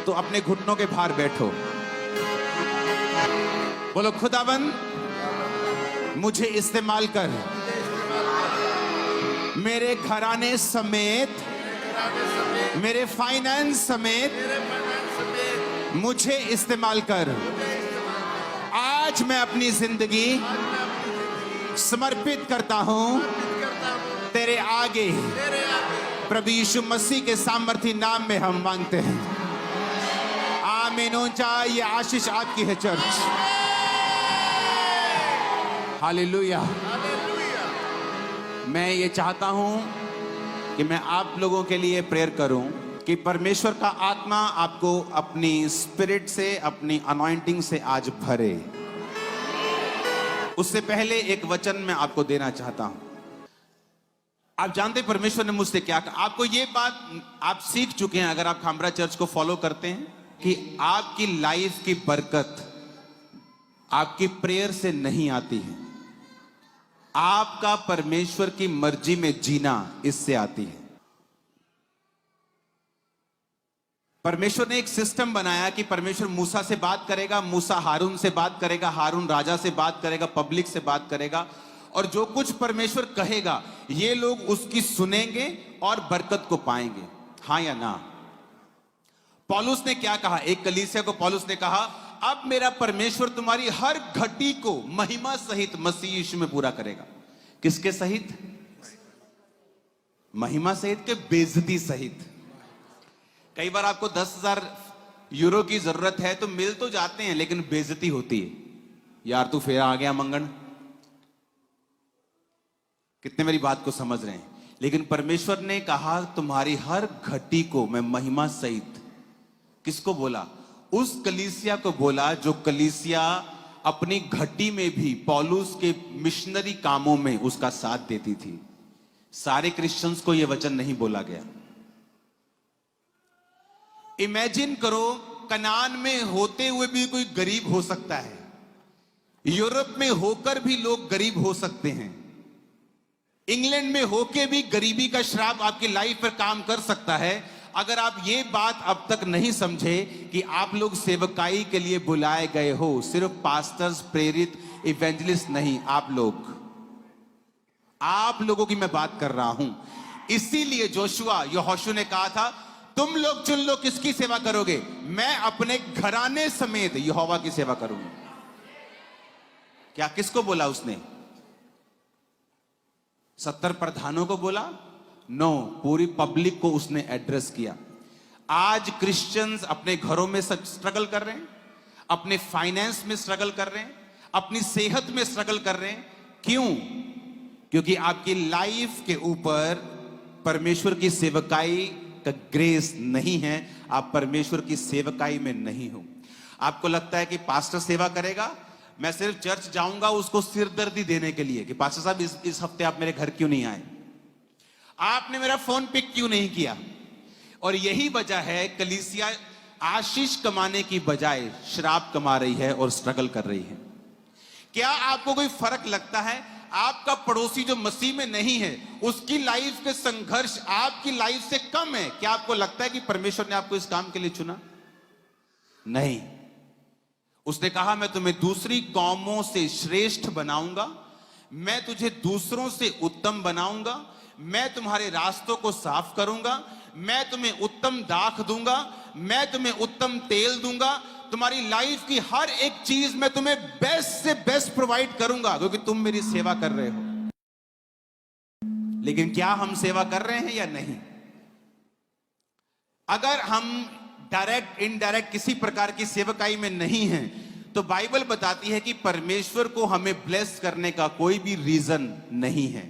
तो अपने घुटनों के भार बैठो। बोलो खुदाबंद मुझे इस्तेमाल कर, मेरे घराने समेत, मेरे फाइनेंस समेत मुझे इस्तेमाल कर। आज मैं अपनी जिंदगी समर्पित करता हूं तेरे आगे। प्रभु यीशु मसीह के सामर्थी नाम में हम मांगते हैं, आमीन। ऊंचा ये आशीष आपकी है चर्च। हालेलुया। मैं ये चाहता हूं कि मैं आप लोगों के लिए प्रेयर करूं कि परमेश्वर का आत्मा आपको अपनी स्पिरिट से, अपनी अनॉइंटिंग से आज भरे। उससे पहले एक वचन मैं आपको देना चाहता हूं। आप जानते परमेश्वर ने मुझसे क्या कहा? आपको ये बात आप सीख चुके हैं अगर आप खामरा चर्च को फॉलो करते हैं कि आपकी लाइफ की बरकत आपकी प्रेयर से नहीं आती है, आपका परमेश्वर की मर्जी में जीना इससे आती है। परमेश्वर ने एक सिस्टम बनाया कि परमेश्वर मूसा से बात करेगा, मूसा हारून से बात करेगा, हारून राजा से बात करेगा, पब्लिक से बात करेगा, और जो कुछ परमेश्वर कहेगा ये लोग उसकी सुनेंगे और बरकत को पाएंगे। हां या ना? पौलुस ने क्या कहा? एक कलीसिया को पौलुस ने कहा, अब मेरा परमेश्वर तुम्हारी हर घटी को महिमा सहित मसीह यीशु में पूरा करेगा। किसके सहित? महिमा सहित के बेइज्जती सहित। कई बार आपको 10,000 यूरो की जरूरत है तो मिल तो जाते हैं, लेकिन बेइज्जती होती है। यार तू फेरा आ गया मंगन। कितने मेरी बात को समझ रहे हैं? लेकिन परमेश्वर ने कहा तुम्हारी हर घटी को मैं महिमा सहित, किसको बोला? उस कलीसिया को बोला जो कलीसिया अपनी घटी में भी पौलुस के मिशनरी कामों में उसका साथ देती थी। सारे क्रिश्चियंस को यह वचन नहीं बोला गया। इमेजिन करो, कनान में होते हुए भी कोई गरीब हो सकता है, यूरोप में होकर भी लोग गरीब हो सकते हैं, इंग्लैंड में होकर भी गरीबी का श्राप आपकी लाइफ पर काम कर सकता है। अगर आप ये बात अब तक नहीं समझे कि आप लोग सेवकाई के लिए बुलाए गए हो, सिर्फ पास्टर्स, प्रेरित, इवेंजलिस्ट नहीं, आप लोगों की मैं बात कर रहा हूं। इसीलिए यहोशू ने कहा था, तुम लोग चुन लो किसकी सेवा करोगे, मैं अपने घराने समेत यहोवा की सेवा करूंगा। क्या किसको बोला उसने? 70 प्रधानों को बोला? नो, पूरी पब्लिक को उसने एड्रेस किया। आज क्रिश्चियंस अपने घरों में स्ट्रगल कर रहे हैं, अपने फाइनेंस में स्ट्रगल कर रहे हैं, अपनी सेहत में स्ट्रगल कर रहे हैं। क्यों? क्योंकि आपकी लाइफ के ऊपर परमेश्वर की सेवकाई का ग्रेस नहीं है। आप परमेश्वर की सेवकाई में नहीं हो। आपको लगता है कि पास्टर सेवा करेगा, मैं सिर्फ चर्च जाऊंगा उसको सिरदर्दी देने के लिए कि पास्टर साहब इस हफ्ते आप मेरे घर क्यों नहीं आए, आपने मेरा फोन पिक क्यों नहीं किया। और यही वजह है कलीसिया आशीष कमाने की बजाय श्राप कमा रही है और स्ट्रगल कर रही है। क्या आपको कोई फर्क लगता है? आपका पड़ोसी जो मसीह में नहीं है उसकी लाइफ के संघर्ष आपकी लाइफ से कम है। क्या आपको लगता है कि परमेश्वर ने आपको इस काम के लिए चुना? नहीं। उसने कहा मैं तुम्हें दूसरी कौमों से श्रेष्ठ बनाऊंगा, मैं तुझे दूसरों से उत्तम बनाऊंगा, मैं तुम्हारे रास्तों को साफ करूंगा, मैं तुम्हें उत्तम दाख दूंगा, मैं तुम्हें उत्तम तेल दूंगा, तुम्हारी लाइफ की हर एक चीज मैं तुम्हें बेस्ट से बेस्ट प्रोवाइड करूंगा, क्योंकि तुम मेरी सेवा कर रहे हो। लेकिन क्या हम सेवा कर रहे हैं या नहीं? अगर हम डायरेक्ट इनडायरेक्ट किसी प्रकार की सेवकाई में नहीं है तो बाइबल बताती है कि परमेश्वर को हमें ब्लेस करने का कोई भी रीजन नहीं है।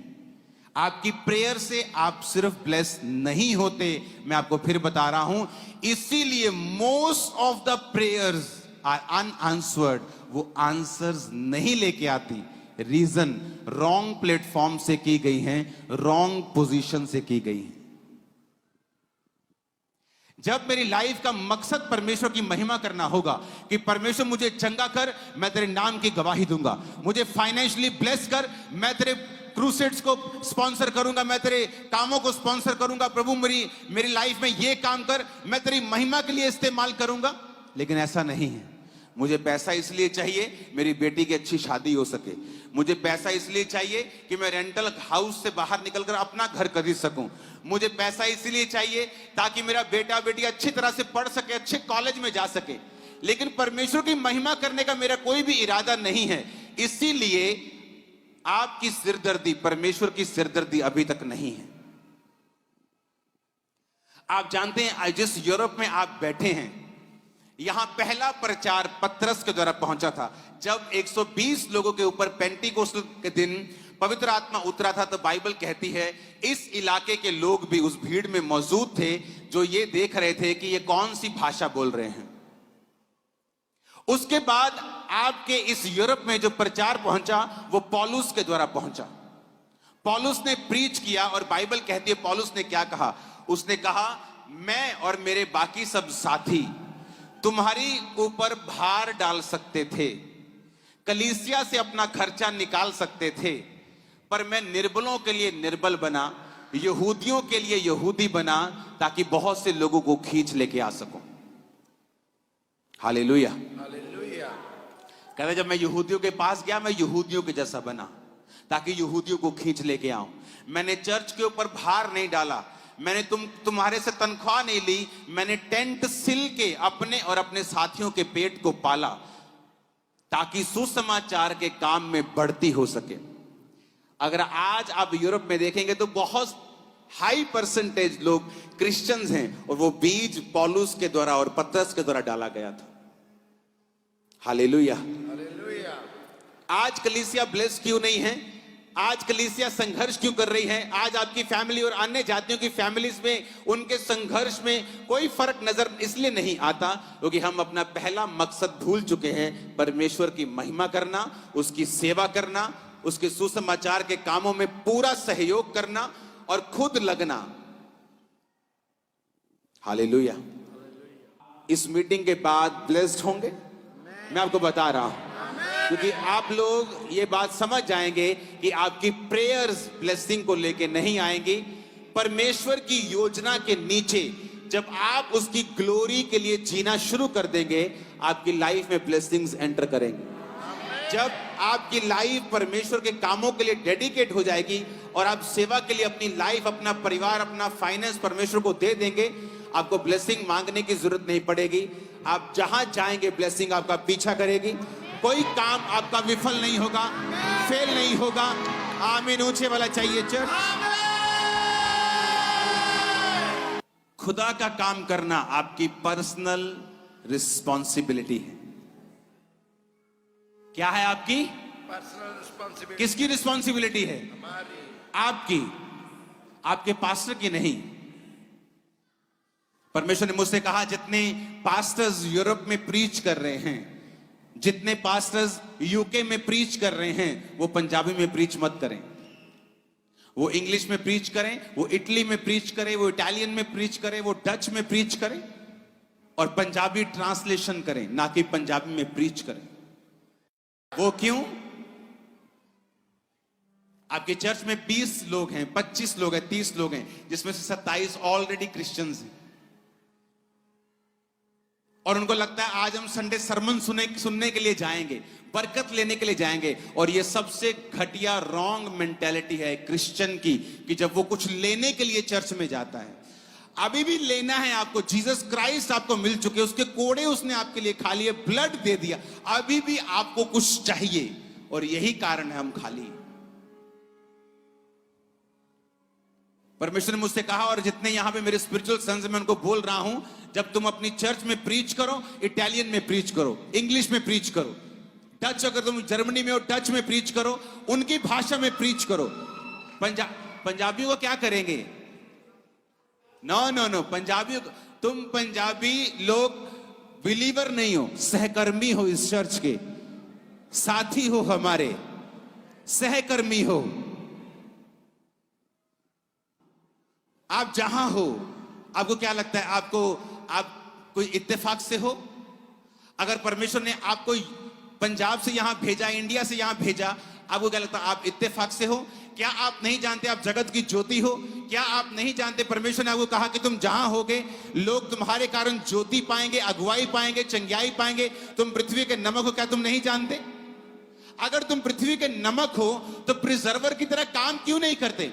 आपकी प्रेयर से आप सिर्फ ब्लेस नहीं होते, मैं आपको फिर बता रहा हूं। इसीलिए most of the prayers are unanswered, वो आंसर्स नहीं लेके आती। रीजन रॉन्ग प्लेटफॉर्म से की गई हैं, रॉन्ग पोजीशन से की गई हैं। जब मेरी लाइफ का मकसद परमेश्वर की महिमा करना होगा कि परमेश्वर मुझे चंगा कर, मैं तेरे नाम की गवाही दूंगा, मुझे फाइनेंशियली ब्लेस कर, मैं तेरे क्रूसेड्स को स्पॉन्सर करूंगा, मैं तेरे कामों को स्पॉन्सर करूंगा, प्रभु मेरी लाइफ में ये काम कर, मैं तेरी महिमा के लिए इस्तेमाल करूंगा। लेकिन ऐसा नहीं है। मुझे पैसा इसलिए चाहिए मेरी बेटी की अच्छी शादी हो सके, मुझे पैसा इसलिए चाहिए कि मैं रेंटल हाउस से बाहर निकलकर अपना घर खरीद सकूं, मुझे पैसा इसलिए चाहिए ताकि मेरा बेटा बेटी अच्छी तरह से पढ़ सके, अच्छे कॉलेज में जा सके। लेकिन परमेश्वर की महिमा करने का मेरा कोई भी इरादा नहीं है। इसीलिए आपकी सिरदर्दी, परमेश्वर की सिरदर्दी अभी तक नहीं है। आप जानते हैं जिस यूरोप में आप बैठे हैं, यहां पहला प्रचार पतरस के द्वारा पहुंचा था। जब 120 लोगों के ऊपर पेंटिकोस्टल के दिन पवित्र आत्मा उतरा था, तो बाइबल कहती है इस इलाके के लोग भी उस भीड़ में मौजूद थे, जो ये देख रहे थे कि ये कौन सी भाषा बोल रहे हैं। उसके बाद आपके इस यूरोप में जो प्रचार पहुंचा वो पौलुस के द्वारा पहुंचा। पौलुस ने प्रीच किया और बाइबल कहती है पौलुस ने क्या कहा। उसने कहा, मैं और मेरे बाकी सब साथी तुम्हारी ऊपर भार डाल सकते थे, कलीसिया से अपना खर्चा निकाल सकते थे, पर मैं निर्बलों के लिए निर्बल बना, यहूदियों के लिए यहूदी बना, ताकि बहुत से लोगों को खींच लेके आ सकूं। हालेलुया। कहते जब मैं यहूदियों के पास गया, मैं यहूदियों के जैसा बना ताकि यहूदियों को खींच लेके आऊं। मैंने चर्च के ऊपर भार नहीं डाला, मैंने तुम्हारे से तनख्वाह नहीं ली, मैंने टेंट सिल के अपने और अपने साथियों के पेट को पाला ताकि सुसमाचार के काम में बढ़ती हो सके। अगर आज आप यूरोप में देखेंगे तो बहुत हाई परसेंटेज लोग क्रिश्चियंस हैं, और वो बीज पौलुस के द्वारा और पतरस के द्वारा डाला गया था। हालेलुया। आज कलीसिया ब्लेस क्यों नहीं है? आज कलीसिया संघर्ष क्यों कर रही है? आज आपकी फैमिली और अन्य जातियों की फैमिलीज में उनके संघर्ष में कोई फर्क नजर इसलिए नहीं आता क्योंकि हम अपना पहला मकसद भूल चुके हैं, परमेश्वर की महिमा करना, उसकी सेवा करना, उसके सुसमाचार के कामों में पूरा सहयोग करना और खुद लगना। हालेलुया। इस मीटिंग के बाद ब्लेस्ड होंगे, मैं आपको बता रहा हूं, क्योंकि आप लोग ये बात समझ जाएंगे कि आपकी प्रेयर्स ब्लेसिंग को लेके नहीं आएंगी। परमेश्वर की योजना के नीचे जब आप उसकी ग्लोरी के लिए जीना शुरू कर देंगे, आपकी लाइफ में ब्लेसिंग्स एंटर करेंगे। जब आपकी लाइफ परमेश्वर के कामों के लिए डेडिकेट हो जाएगी और आप सेवा के लिए अपनी लाइफ, अपना परिवार, अपना फाइनेंस परमेश्वर को दे देंगे, आपको ब्लेसिंग मांगने की जरूरत नहीं पड़ेगी। आप जहां जाएंगे ब्लेसिंग आपका पीछा करेगी। कोई काम आपका विफल नहीं होगा, फेल नहीं होगा। आमीन ऊंचे वाला चाहिए चर्च। खुदा का काम करना आपकी पर्सनल रिस्पॉन्सिबिलिटी है। क्या है आपकी पर्सनल रिस्पॉन्सिबिलिटी? किसकी रिस्पॉन्सिबिलिटी है? आपकी, आपके पास्टर की नहीं। परमेश्वर ने मुझसे कहा, जितने पास्टर्स यूरोप में प्रीच कर रहे हैं, जितने पास्टर्स यूके में प्रीच कर रहे हैं, वो पंजाबी में प्रीच मत करें। वो इंग्लिश में प्रीच करें, वो इटली में प्रीच करें, वो इटालियन में प्रीच करें, वो डच में प्रीच करें, और पंजाबी ट्रांसलेशन करें, ना कि पंजाबी में प्रीच करें। वो क्यों? आपके चर्च में 20 लोग हैं, 25 लोग हैं, 30 लोग हैं, जिसमें से 27 ऑलरेडी क्रिश्चियंस हैं, और उनको लगता है आज हम संडे सरमन सुनने के लिए जाएंगे, बरकत लेने के लिए जाएंगे। और ये सबसे घटिया रॉन्ग मेंटेलिटी है क्रिश्चियन की, कि जब वो कुछ लेने के लिए चर्च में जाता है, अभी भी लेना है आपको। जीसस क्राइस्ट आपको मिल चुके, उसके कोड़े उसने आपके लिए खा लिए, ब्लड दे दिया, अभी भी आपको कुछ चाहिए, और यही कारण है हम खाली। परमेश्वर ने मुझसे कहा, और जितने यहां पे मेरे स्पिरिचुअल सन्स मैं उनको बोल रहा हूं, जब तुम अपनी चर्च में प्रीच करो, इटालियन में प्रीच करो, इंग्लिश में प्रीच करो, डच, अगर तुम जर्मनी में हो डच में प्रीच करो, उनकी भाषा में प्रीच करो। पंजाबियों को क्या करेंगे? नो, पंजाबी, तुम पंजाबी लोग बिलीवर नहीं हो, सहकर्मी हो, इस चर्च के साथी हो, हमारे सहकर्मी हो। आप जहां हो, आपको क्या लगता है? आप कोई इत्तेफाक से हो? अगर परमेश्वर ने आपको पंजाब से यहां भेजा, इंडिया से यहां भेजा, आपको क्या लगता है? आप इत्तेफाक से हो? क्या आप नहीं जानते आप जगत की ज्योति हो? क्या आप नहीं जानते परमेश्वर ने आपको कहा कि तुम जहां होगे लोग तुम्हारे कारण ज्योति पाएंगे, अगुवाई पाएंगे, चंगियाई पाएंगे? तुम पृथ्वी के नमक हो, क्या तुम नहीं जानते? अगर तुम पृथ्वी के नमक हो तो प्रिजर्वर की तरह काम क्यों नहीं करते?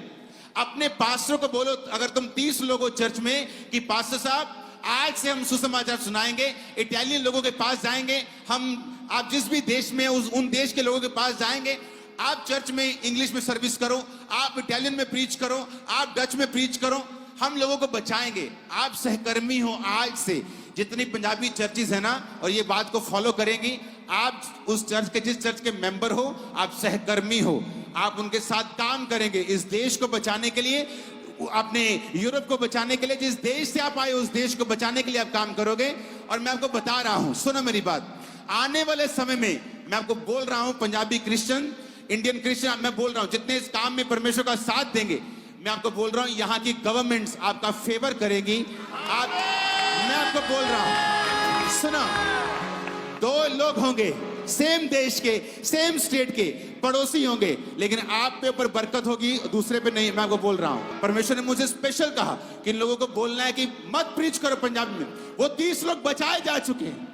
अपने पास्टर को बोलो, अगर तुम 30 लोग हो चर्च में, कि पास्टर साहब आज से हम सुसमाचार सुनाएंगे, इटालियन लोगों के पास जाएंगे, हम आप जिस भी देश में उन देश के लोगों के पास जाएंगे, आप चर्च में इंग्लिश में सर्विस करो, आप इटालियन में प्रीच करो, आप डच में प्रीच करो, हम लोगों को बचाएंगे। आप सहकर्मी हो आज से। जितनी पंजाबी चर्चेस है ना, और ये बात को फॉलो करेंगी, आप उस चर्च के, जिस चर्च के मेंबर हो, आप सहकर्मी हो, आप उनके साथ काम करेंगे इस देश को बचाने के लिए, अपने यूरोप को बचाने के लिए। जिस देश से आप आए उस देश को बचाने के लिए आप काम करोगे। और मैं आपको बता रहा हूं, सुनो मेरी बात, आने वाले समय में मैं आपको बोल रहा हूं, पंजाबी क्रिश्चियन, इंडियन क्रिश्चियन, मैं बोल रहा हूं जितने इस काम में परमेश्वर का साथ देंगे, मैं आपको बोल रहा हूं यहां की गवर्नमेंट्स आपका फेवर करेगी। मैं आपको बोल रहा हूं, सुना, 2 लोग होंगे सेम देश के, सेम स्टेट के, पड़ोसी होंगे, लेकिन आप पे ऊपर बरकत होगी, दूसरे पे नहीं। मैं आपको बोल रहा हूं, परमेश्वर ने मुझे स्पेशल कहा कि इन लोगों को बोलना है कि मत प्रीच करो पंजाबी में। वो 30 लोग बचाए जा चुके हैं,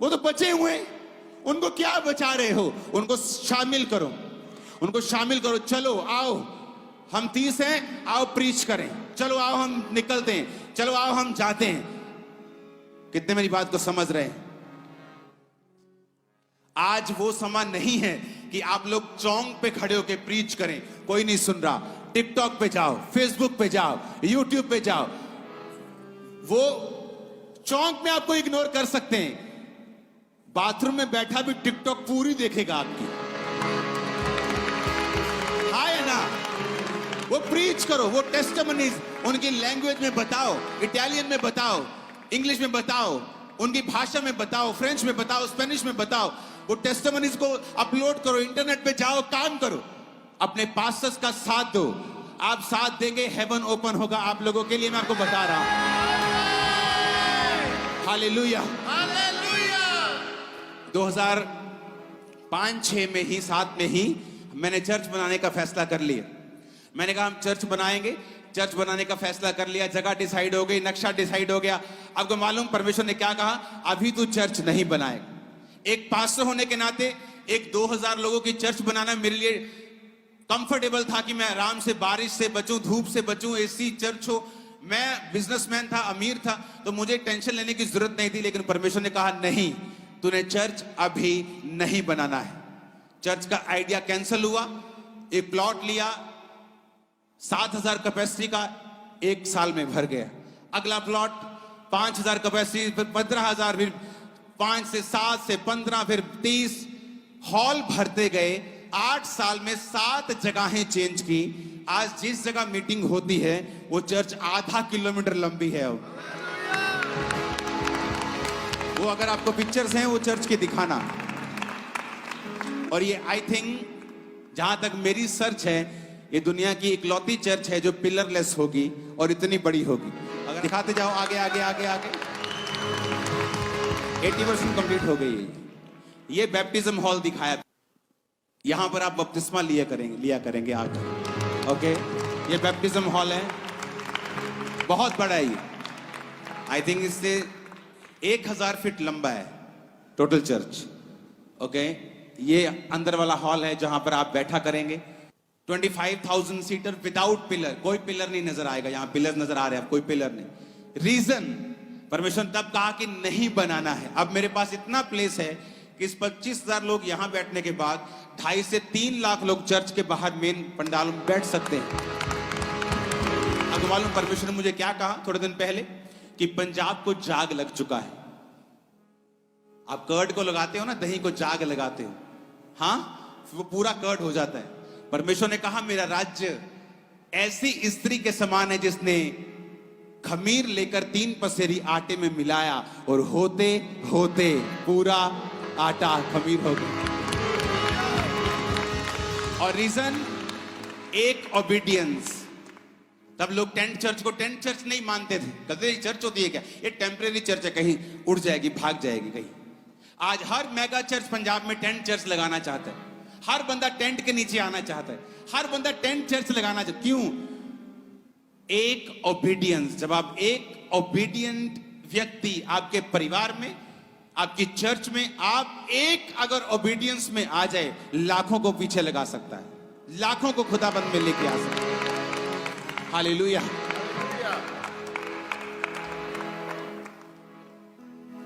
वो तो बचे हुए हैं, उनको क्या बचा रहे हो? उनको शामिल करो, उनको शामिल करो। चलो आओ, हम 30 हैं, आओ प्रीच करें, चलो आओ हम निकलते हैं, चलो आओ हम जाते हैं। कितने मेरी बात को समझ रहे हैं? आज वो समय नहीं है कि आप लोग चौक पे खड़े होकर प्रीच करें, कोई नहीं सुन रहा। टिकटॉक पे जाओ, फेसबुक पे जाओ, यूट्यूब पे जाओ। वो चौक में आपको इग्नोर कर सकते हैं, बाथरूम में बैठा भी टिकटॉक पूरी देखेगा आपकी। है ना? वो प्रीच करो, वो टेस्टिमनीज उनकी लैंग्वेज में बताओ, इटालियन में बताओ, इंग्लिश में बताओ, उनकी भाषा में बताओ, फ्रेंच में बताओ, स्पेनिश में बताओ। वो टेस्टिमनीज को अपलोड करो, इंटरनेट पे जाओ, काम करो, अपने पास्टर्स का साथ दो। आप साथ देंगे, हेवन ओपन होगा आप लोगों के लिए, मैं आपको बता रहा हूं। Hallelujah, hallelujah. 2005-6 में ही, 7 में ही मैंने चर्च बनाने का फैसला कर लिया। मैंने कहा हम चर्च बनाएंगे, चर्च बनाने का फैसला कर लिया, जगह डिसाइड हो गई, नक्शा डिसाइड हो गया। आपको मालूम परमेश्वर ने क्या कहा? अभी तू चर्च नहीं बनाएगा। एक पास्टर होने के नाते एक 2000 लोगों की चर्च बनाना मेरे लिए कंफर्टेबल था कि मैं आराम से बारिश से बचूं, धूप से बचूं, एसी चर्च हो। मैं बिजनेसमैन था, अमीर था, तो मुझे टेंशन लेने की जरूरत नहीं थी। लेकिन परमेश्वर ने कहा नहीं, तूने चर्च अभी नहीं बनाना है। चर्च का आइडिया कैंसिल हुआ। एक प्लॉट लिया, 7000 कैपेसिटी का, 1 साल में भर गया। अगला प्लॉट 5000 कैपेसिटी, फिर 15000, फिर 5 से 7 से 15, फिर 30। हॉल भरते गए। 8 साल में 7 जगहें चेंज की। आज जिस जगह मीटिंग होती है वो चर्च आधा किलोमीटर लंबी है। अब वो अगर आपको पिक्चर्स हैं वो चर्च की दिखाना। और ये आई थिंक जहां तक मेरी सर्च है, ये दुनिया की इकलौती चर्च है जो पिलरलेस होगी और इतनी बड़ी होगी। अगर दिखाते जाओ आगे आगे आगे आगे, 80% कंप्लीट हो गई है। ये बैप्टिज्म हॉल दिखाया, यहां पर आप बपतिस्मा लिया करेंगे आकर। ओके, ये बैप्टिज्म हॉल है, बहुत बड़ा है ये। आई थिंक इससे 1000 फीट लंबा है टोटल चर्च। ओके, ये अंदर वाला हॉल है जहां पर आप बैठा करेंगे। 25,000 सीटर विदाउट पिलर, कोई पिलर नहीं नजर आएगा। यहां पिलर नजर आ रहे हैं, कोई पिलर नहीं। रीजन, परमेश्वर ने तब कहा कि नहीं बनाना है। अब मेरे पास इतना प्लेस है कि इस 25,000 लोग यहां बैठने के बाद 2.5 से 3 लाख लोग चर्च के बाहर मेन पंडाल में बैठ सकते हैं। अब मालूम परमेश्वर ने मुझे क्या कहा थोड़े दिन पहले? कि पंजाब को जाग लग चुका है। आप कर्ड को लगाते हो ना, दही को जाग लगाते हो, हाँ, वो पूरा कर्ड हो जाता है। परमेश्वर ने कहा मेरा राज्य ऐसी स्त्री के समान है जिसने खमीर लेकर 3 पसेरी आटे में मिलाया और होते होते पूरा आटा खमीर हो गया। और रीजन, एक ओबीडियंस। तब लोग टेंट चर्च को टेंट चर्च नहीं मानते थे, कहते चर्च होती है क्या, ये टेम्परेरी चर्च है, कहीं उड़ जाएगी, भाग जाएगी कहीं। आज हर मेगा चर्च पंजाब में टेंट चर्च लगाना चाहता है। हर बंदा टेंट के नीचे आना चाहता है, हर बंदा टेंट चर्च लगाना चाहता है। क्यों? एक ओबीडियंस, जब आप एक ओबीडियंट व्यक्ति आपके परिवार में, आपकी चर्च में, आप एक अगर ओबीडियंस में आ जाए, लाखों को पीछे लगा सकता है, लाखों को खुदाबंद में लेके आ सकता है। हालेलुया।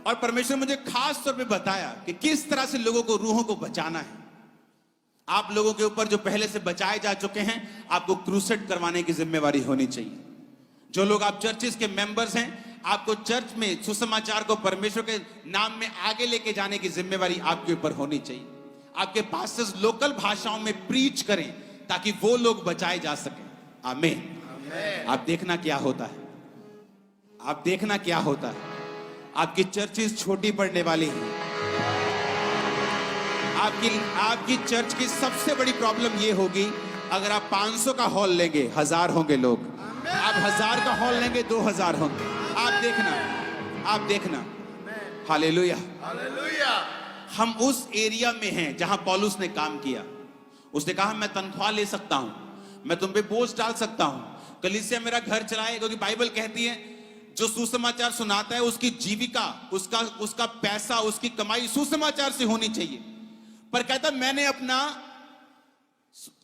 और परमेश्वर मुझे खास तौर पे बताया कि किस तरह से लोगों को, रूहों को बचाना है। आप लोगों के ऊपर जो पहले से बचाए जा चुके हैं, आपको क्रूसेड करवाने की जिम्मेवारी होनी चाहिए। जो लोग आप चर्चिस के मेंबर्स हैं, आपको चर्च में सुसमाचार को परमेश्वर के नाम में आगे लेके जाने की जिम्मेवारी आपके ऊपर होनी चाहिए। आपके पास्टर्स लोकल भाषाओं में प्रीच करें ताकि वो लोग बचाए जा सकें। आमीन। आप देखना क्या होता है, आप देखना क्या होता है। आपकी चर्चेस छोटी पड़ने वाली हैं। आपकी चर्च की सबसे बड़ी प्रॉब्लम ये होगी, अगर आप 500 का हॉल लेंगे, 1000 होंगे लोग। आप 1000 का हॉल लेंगे, 2000 होंगे। आप देखना, आप देखना। Hallelujah, hallelujah. हम उस एरिया में हैं जहां पौलुस ने काम किया। उसने कहा मैं तनख्वाह ले सकता हूं, मैं तुम पे बोझ डाल सकता हूं, कलीसिया मेरा घर चलाए, क्योंकि बाइबल कहती है जो सुसमाचार सुनाता है उसकी जीविका, उसका पैसा, उसकी कमाई सुसमाचार से होनी चाहिए। पर कहता मैंने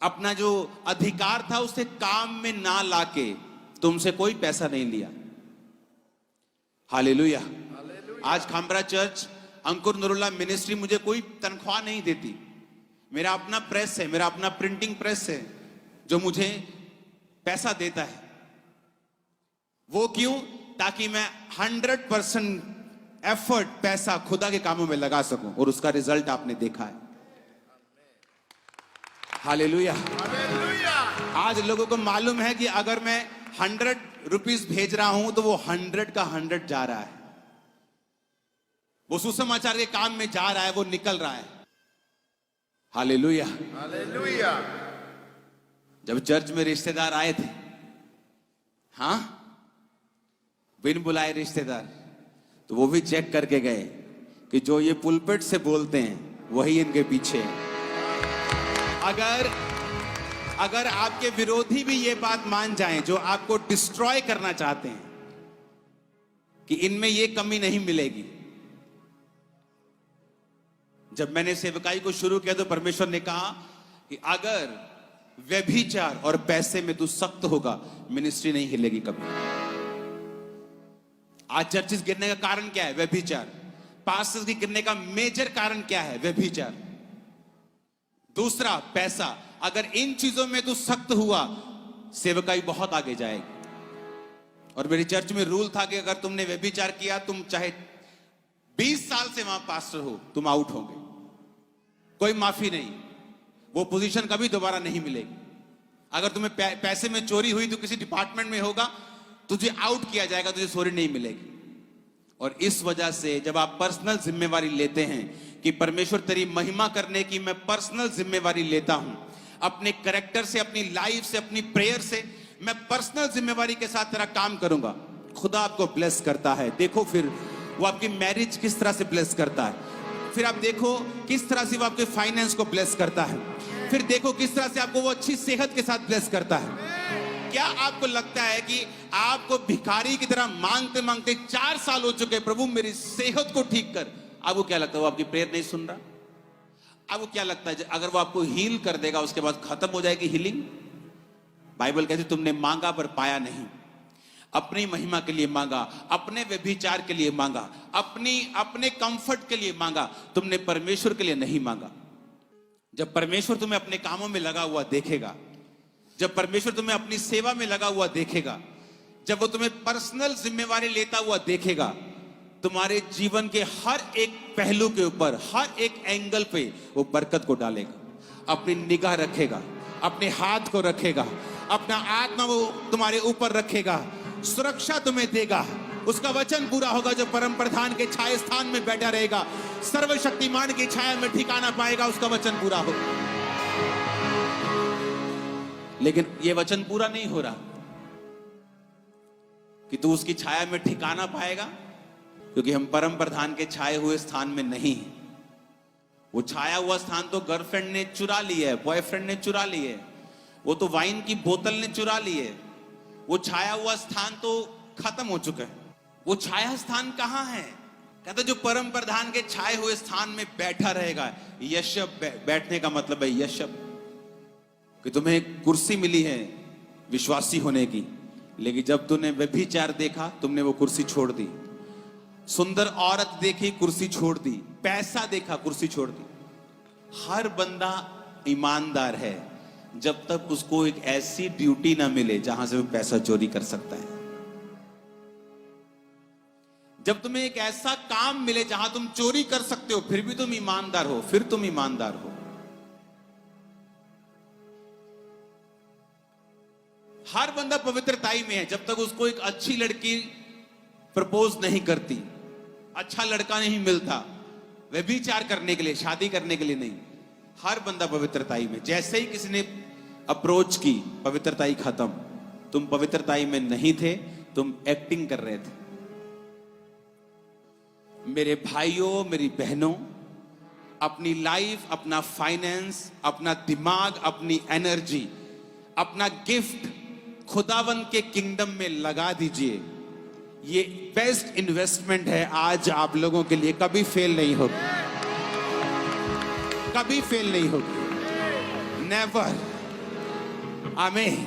अपना जो अधिकार था उसे काम में ना लाके तुमसे कोई पैसा नहीं लिया। हालेलुया। आज खामरा चर्च, अंकुर नरुल्ला मिनिस्ट्री मुझे कोई तनख्वाह नहीं देती। मेरा अपना प्रेस है, मेरा अपना प्रिंटिंग प्रेस है जो मुझे पैसा देता है। वो क्यों? ताकि मैं 100% एफर्ट, पैसा खुदा के कामों में लगा सकूं, और उसका रिजल्ट आपने देखा है। Hallelujah, hallelujah. आज लोगों को मालूम है कि अगर मैं 100 रुपीस भेज रहा हूं तो वो 100 का 100 जा रहा है, वो सुसमाचार के काम में जा रहा है, वो निकल रहा है। Hallelujah, hallelujah. जब चर्च में रिश्तेदार आए थे, हाँ, बिन बुलाए रिश्तेदार, तो वो भी चेक करके गए कि जो ये पुलपिट से बोलते हैं वही इनके पीछे है। अगर आपके विरोधी भी ये बात मान जाएं, जो आपको डिस्ट्रॉय करना चाहते हैं, कि इनमें ये कमी नहीं मिलेगी। जब मैंने सेवकाई को शुरू किया तो परमेश्वर ने कहा कि अगर व्यभिचार और पैसे में तू सख्त होगा, मिनिस्ट्री नहीं हिलेगी कभी। आज चर्चेस गिरने का कारण क्या है? व्यभिचार। पास्टर्स की गिरने का मेजर कारण क्या है? व्यभिचार। दूसरा, पैसा। अगर इन चीजों में तू सख्त हुआ, सेवकाई बहुत आगे जाएगी। और मेरी चर्च में रूल था कि अगर तुमने व्यभिचार किया, तुम चाहे 20 साल से वहां पास्टर हो, तुम आउट होंगे, कोई माफी नहीं, वो पोजीशन कभी दोबारा नहीं मिलेगी। अगर तुम्हें पैसे में चोरी हुई तो किसी डिपार्टमेंट में होगा, तुझे आउट किया जाएगा, तुझे सॉरी नहीं मिलेगी। और इस वजह से जब आप पर्सनल जिम्मेवारी लेते हैं कि परमेश्वर तेरी महिमा करने की मैं पर्सनल जिम्मेवारी लेता हूं, अपने कैरेक्टर से, अपनी लाइफ से, अपनी प्रेयर से मैं पर्सनल जिम्मेवारी के साथ तेरा काम करूंगा, खुदा आपको ब्लेस करता है। देखो फिर वो आपकी मैरिज किस तरह से ब्लेस करता है, फिर आप देखो किस तरह से वो आपके फाइनेंस को ब्लेस करता है, फिर देखो किस तरह से आपको वो अच्छी सेहत के साथ ब्लेस करता है। क्या आपको लगता है कि आपको भिखारी की तरह मांगते मांगते 4 साल हो चुके, प्रभु मेरी सेहत को ठीक कर, आपको क्या लगता है वो आपकी प्रेयर नहीं सुन रहा? आपको क्या लगता है अगर वो आपको हील कर देगा उसके बाद खत्म हो जाएगी हीलिंग? बाइबल कहती तुमने मांगा पर पाया नहीं, अपनी महिमा के लिए मांगा, अपने व्यभिचार के लिए मांगा, अपने कंफर्ट के लिए मांगा, तुमने परमेश्वर के लिए नहीं मांगा। जब परमेश्वर तुम्हें अपने कामों में लगा हुआ देखेगा, जब परमेश्वर तुम्हें अपनी सेवा में लगा हुआ देखेगा, जब वो तुम्हें पर्सनल जिम्मेवारी लेता हुआ देखेगा, तुम्हारे जीवन के हर एक पहलू के ऊपर, हर एक एंगल पे वो बरकत को डालेगा, अपनी निगाह रखेगा, अपने हाथ को रखेगा, अपना आत्मा वो तुम्हारे ऊपर रखेगा, सुरक्षा तुम्हें देगा। उसका वचन पूरा होगा जो परम प्रधान के छाया स्थान में बैठा रहेगा, सर्वशक्तिमान की छाया में ठिकाना पाएगा, उसका वचन पूरा होगा। लेकिन ये वचन पूरा नहीं हो रहा कि तू उसकी छाया में ठिकाना पाएगा, क्योंकि हम परम प्रधान के छाए हुए स्थान में नहीं हैं। वो छाया हुआ स्थान तो गर्लफ्रेंड ने चुरा लिया है, बॉयफ्रेंड ने चुरा लिया है, वो तो वाइन की बोतल ने चुरा ली है। वो छाया हुआ स्थान तो खत्म हो चुका है। वो छाया स्थान कहां है? कहता जो परम प्रधान के छाए हुए स्थान में बैठा रहेगा। यशब, बैठने का मतलब है यशब, कि तुम्हें कुर्सी मिली है विश्वासी होने की, लेकिन जब तूने व्यभिचार देखा तुमने वो कुर्सी छोड़ दी। सुंदर औरत देखी, कुर्सी छोड़ दी। पैसा देखा, कुर्सी छोड़ दी। हर बंदा ईमानदार है जब तक उसको एक ऐसी ड्यूटी ना मिले जहां से वो पैसा चोरी कर सकता है। जब तुम्हें एक ऐसा काम मिले जहां तुम चोरी कर सकते हो, फिर भी तुम ईमानदार हो, फिर तुम ईमानदार हो। हर बंदा पवित्रताई में है जब तक उसको एक अच्छी लड़की प्रपोज नहीं करती, अच्छा लड़का नहीं मिलता व्यभिचार करने के लिए, शादी करने के लिए नहीं। हर बंदा पवित्रताई में। जैसे ही किसी ने अप्रोच की, पवित्रताई खत्म। तुम पवित्रताई में नहीं थे, तुम एक्टिंग कर रहे थे। मेरे भाइयों, मेरी बहनों, अपनी लाइफ, अपना फाइनेंस, अपना दिमाग, अपनी एनर्जी, अपना गिफ्ट खुदावन के किंगडम में लगा दीजिए। ये बेस्ट इन्वेस्टमेंट है आज आप लोगों के लिए, कभी फेल नहीं होगी, कभी फेल नहीं होगी, नेवर। आमीन।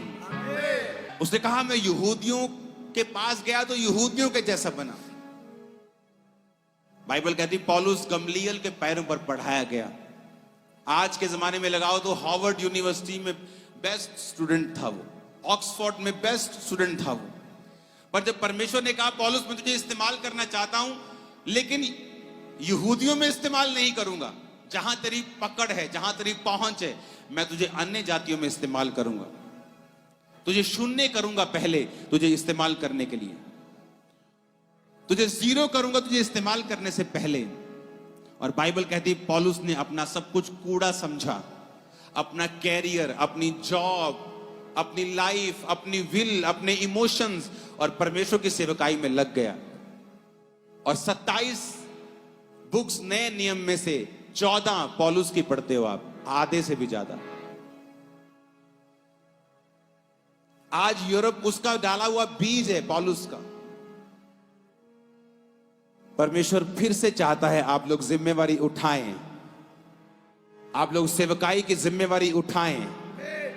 उसने कहा मैं यहूदियों के पास गया तो यहूदियों के जैसा बना। बाइबल कहती पौलुस गमलीएल के पैरों पर पढ़ाया गया। आज के जमाने में लगाओ तो हार्वर्ड यूनिवर्सिटी में बेस्ट स्टूडेंट था वो, ऑक्सफोर्ड में बेस्ट स्टूडेंट था वो। पर जब परमेश्वर ने कहा पौलुस मैं तुझे इस्तेमाल करना चाहता हूं, लेकिन यहूदियों में इस्तेमाल नहीं करूंगा, जहां तेरी पकड़ है, जहां तेरी पहुंच है, मैं तुझे अन्य जातियों में इस्तेमाल करूंगा। तुझे शून्य करूंगा पहले तुझे इस्तेमाल करने के लिए, तुझे जीरो करूंगा तुझे इस्तेमाल करने से पहले। और बाइबल कहती पौलुस ने अपना सब कुछ कूड़ा समझा, अपना कैरियर, अपनी जॉब, अपनी लाइफ, अपनी विल, अपने इमोशंस, और परमेश्वर की सेवकाई में लग गया। और 27 बुक्स नए नियम में से 14 पौलुस की पढ़ते हो आप, आधे से भी ज्यादा। आज यूरोप उसका डाला हुआ बीज है पौलुस का। परमेश्वर फिर से चाहता है आप लोग जिम्मेवारी उठाएं, आप लोग सेवकाई की जिम्मेवारी उठाएं,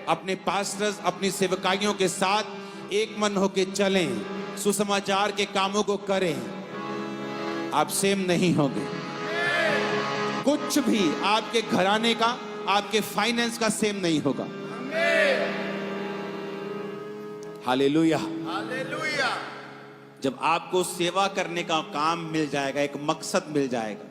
अपने पास्टर्स, अपनी सेवकाइयों के साथ एक मन होकर चलें, सुसमाचार के कामों को करें। आप सेम नहीं होंगे, कुछ भी आपके घराने का, आपके फाइनेंस का सेम नहीं होगा। Hallelujah, hallelujah. जब आपको सेवा करने का काम मिल जाएगा, एक मकसद मिल जाएगा,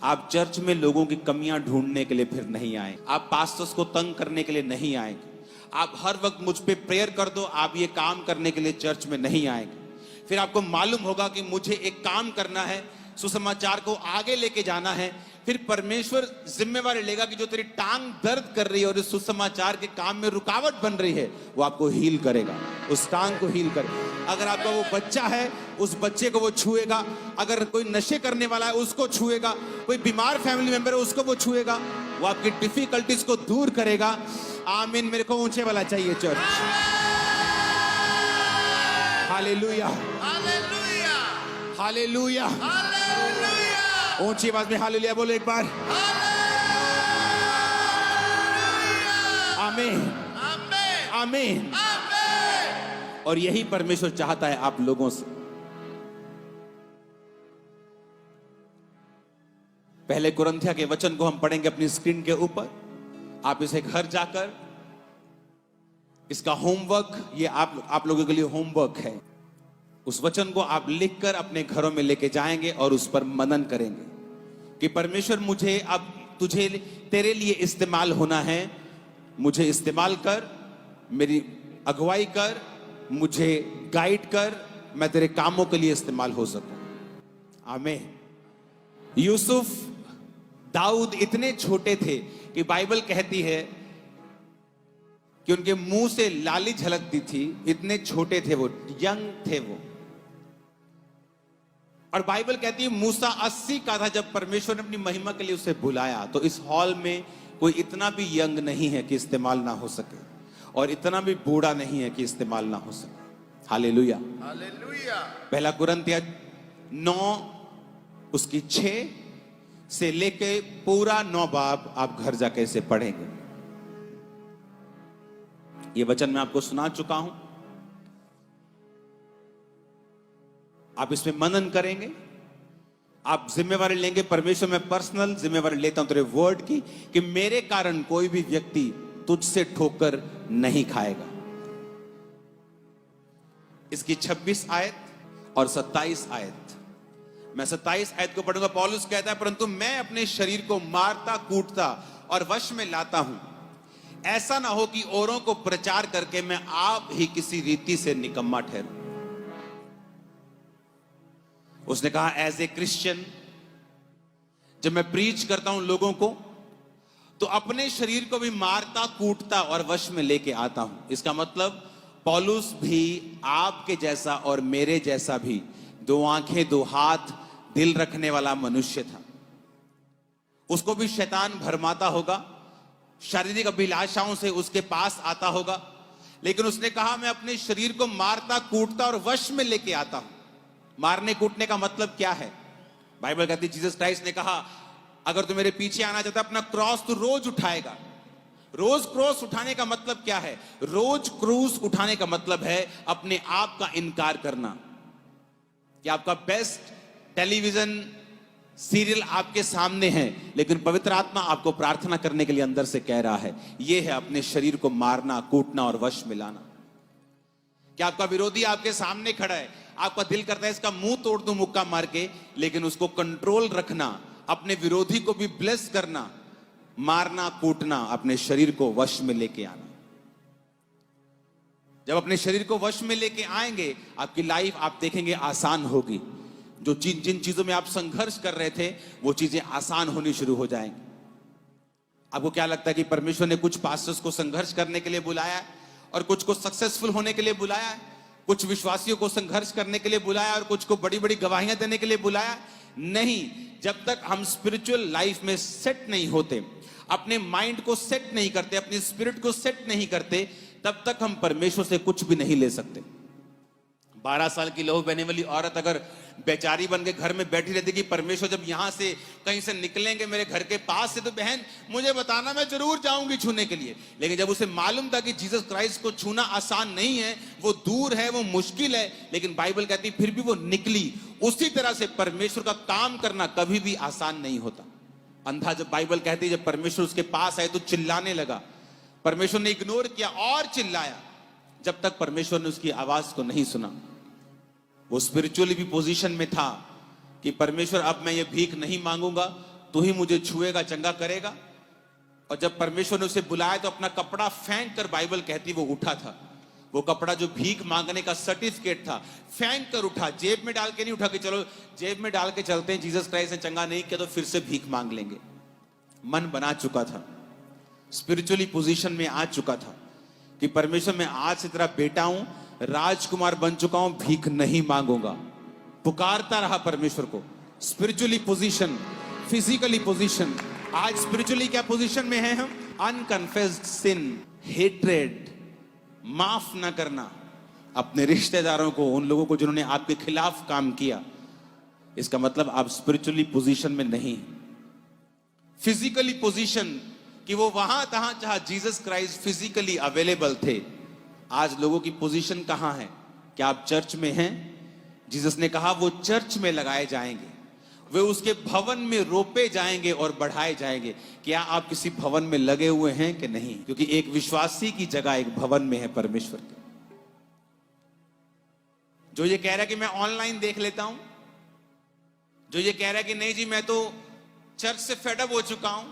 आप चर्च में लोगों की कमियां ढूंढने के लिए फिर नहीं आए, आप पास्टर्स को तंग करने के लिए नहीं आएंगे, आप हर वक्त मुझ पे प्रेयर कर दो, आप ये काम करने के लिए चर्च में नहीं आएंगे। फिर आपको मालूम होगा कि मुझे एक काम करना है, सुसमाचार को आगे लेके जाना है। फिर परमेश्वर जिम्मेवारी लेगा कि जो तेरी टांग दर्द कर रही है और इस सुसमाचार के काम में रुकावट बन रही है, वो आपको हील करेगा, उस टांग को हील करेगा। अगर आपका वो बच्चा है, उस बच्चे को वो छुएगा। अगर कोई नशे करने वाला है, उसको छुएगा। कोई बीमार फैमिली मेंबर है, उसको वो छुएगा। वो आपकी डिफिकल्टीज को दूर करेगा। आमीन। मेरे को ऊंचे वाला चाहिए church. Hallelujah, hallelujah, hallelujah, hallelujah. ऊंची आवाज में हालेलुया बोलो एक बार। आमीन, आमीन, आमीन। और यही परमेश्वर चाहता है आप लोगों से। पहले कुरिन्थियों के वचन को हम पढ़ेंगे अपनी स्क्रीन के ऊपर। आप इसे घर जाकर, इसका होमवर्क, ये आप लोगों के लिए होमवर्क है। उस वचन को आप लिखकर अपने घरों में लेके जाएंगे और उस पर मनन करेंगे कि परमेश्वर मुझे अब तुझे, तेरे लिए इस्तेमाल होना है। मुझे इस्तेमाल कर, मेरी अगुवाई कर, मुझे गाइड कर, मैं तेरे कामों के लिए इस्तेमाल हो सकूं। आमीन। यूसुफ, दाऊद इतने छोटे थे कि बाइबल कहती है कि उनके मुंह से लाली झलकती थी। इतने छोटे थे वो, यंग थे वो। और बाइबल कहती है मूसा 80 का था जब परमेश्वर ने अपनी महिमा के लिए उसे बुलाया। तो इस हॉल में कोई इतना भी यंग नहीं है कि इस्तेमाल ना हो सके, और इतना भी बूढ़ा नहीं है कि इस्तेमाल ना हो सके। Hallelujah, hallelujah. पहला कुरिन्थियों 9 उसकी 6 से लेके पूरा 9 बाब आप घर जाके इसे पढ़ेंगे। ये वचन मैं आपको सुना चुका हूं, आप इसमें मनन करेंगे, आप जिम्मेवारी लेंगे। परमेश्वर मैं पर्सनल जिम्मेवारी लेता हूं तेरे वर्ड की, कि मेरे कारण कोई भी व्यक्ति तुझसे ठोकर नहीं खाएगा। इसकी 26 आयत और 27 आयत, मैं 27 आयत को पढ़ूंगा। पौलुस कहता है, परंतु मैं अपने शरीर को मारता कूटता और वश में लाता हूं, ऐसा ना हो कि औरों को प्रचार करके मैं आप ही किसी रीति से निकम्मा ठहरूं। उसने कहा एज ए क्रिश्चियन जब मैं प्रीच करता हूं लोगों को, तो अपने शरीर को भी मारता कूटता और वश में लेके आता हूं। इसका मतलब पौलुस भी आपके जैसा और मेरे जैसा भी 2 आंखें 2 हाथ दिल रखने वाला मनुष्य था। उसको भी शैतान भरमाता होगा, शारीरिक अभिलाषाओं से उसके पास आता होगा, लेकिन उसने कहा मैं अपने शरीर को मारता कूटता और वश में लेके आता हूं। मारने कूटने का मतलब क्या है? बाइबल कहती है जीसस क्राइस्ट ने कहा अगर तू मेरे पीछे आना चाहता अपना क्रॉस तो रोज उठाएगा। रोज क्रॉस उठाने का मतलब क्या है? रोज क्रूस उठाने का मतलब है अपने आप का इनकार करना। कि आपका बेस्ट टेलीविजन सीरियल आपके सामने है, लेकिन पवित्र आत्मा आपको प्रार्थना करने के लिए अंदर से कह रहा है, यह है अपने शरीर को मारना कूटना और वश में लाना। क्या आपका विरोधी आपके सामने खड़ा है, आपका दिल करता है इसका मुंह तोड़ दूं मुक्का मार के, लेकिन उसको कंट्रोल रखना, अपने विरोधी को भी ब्लेस करना, मारना कूटना, अपने शरीर को वश में लेके आना। जब अपने शरीर को वश में लेके आएंगे, आपकी लाइफ आप देखेंगे आसान होगी। जो जिन चीजों में आप संघर्ष कर रहे थे वो चीजें आसान होनी शुरू हो जाएंगी। आपको क्या लगता है कि परमेश्वर ने कुछ पास्टर्स को संघर्ष करने के लिए बुलाया है और कुछ को सक्सेसफुल होने के लिए बुलाया है? कुछ विश्वासियों को संघर्ष करने के लिए बुलाया और कुछ को बड़ी बड़ी गवाहियां देने के लिए बुलाया? नहीं। जब तक हम स्पिरिचुअल लाइफ में सेट नहीं होते, अपने माइंड को सेट नहीं करते, अपने स्पिरिट को सेट नहीं करते, तब तक हम परमेश्वर से कुछ भी नहीं ले सकते। 12 साल की लहू बहने वाली औरत अगर बेचारी बन के घर में बैठी रहती कि परमेश्वर जब यहां से कहीं से निकलेंगे मेरे घर के पास से तो बहन मुझे बताना, मैं जरूर जाऊंगी छूने के लिए। लेकिन जब उसे मालूम था कि जीसस क्राइस्ट को छूना आसान नहीं है, वो दूर है, वो मुश्किल है, लेकिन बाइबल कहती फिर भी वो निकली। उसी तरह से परमेश्वर का काम करना कभी भी आसान नहीं होता। अंधा जब बाइबल कहती जब परमेश्वर उसके पास आए तो चिल्लाने लगा, परमेश्वर ने इग्नोर किया और चिल्लाया। जब तक परमेश्वर ने उसकी आवाज को नहीं सुना, वो स्पिरिचुअली भी पोजीशन में था कि परमेश्वर अब मैं ये भीख नहीं मांगूंगा, तू ही मुझे छुएगा, चंगा करेगा। और जब परमेश्वर ने उसे बुलाया तो अपना कपड़ा फेंक कर, बाइबल कहती वो उठा था। वो कपड़ा जो भीख मांगने का सर्टिफिकेट था, फेंक कर उठा, जेब में डाल के नहीं उठा कि चलो जेब में डाल के चलते हैं, जीसस क्राइस्ट ने चंगा नहीं किया तो फिर से भीख मांग लेंगे। मन बना चुका था, स्पिरिचुअली पोजीशन में आ चुका था कि परमेश्वर मैं आज से तेरा बेटा हूं, राजकुमार बन चुका हूं, भीख नहीं मांगूंगा। पुकारता रहा परमेश्वर को। Spiritually position, physically position. आज स्पिरिचुअली क्या पोजीशन में है हम? अनकन्फेस्ड सिन, हेट्रेड, माफ ना करना अपने रिश्तेदारों को, उन लोगों को जिन्होंने आपके खिलाफ काम किया। इसका मतलब आप स्पिरिचुअली पोजीशन में नहीं। फिजिकली पोजीशन कि वो वहां तहां जहां जीसस क्राइस्ट फिजिकली अवेलेबल थे। आज लोगों की पोजीशन कहां है? क्या आप चर्च में हैं? जीसस ने कहा वो चर्च में लगाए जाएंगे, वे उसके भवन में रोपे जाएंगे और बढ़ाए जाएंगे। क्या आप किसी भवन में लगे हुए हैं कि नहीं? क्योंकि एक विश्वासी की जगह एक भवन में है परमेश्वर के। जो ये कह रहा है कि मैं ऑनलाइन देख लेता हूं, जो ये कह रहा है कि नहीं जी मैं तो चर्च से फेडअप हो चुका हूं,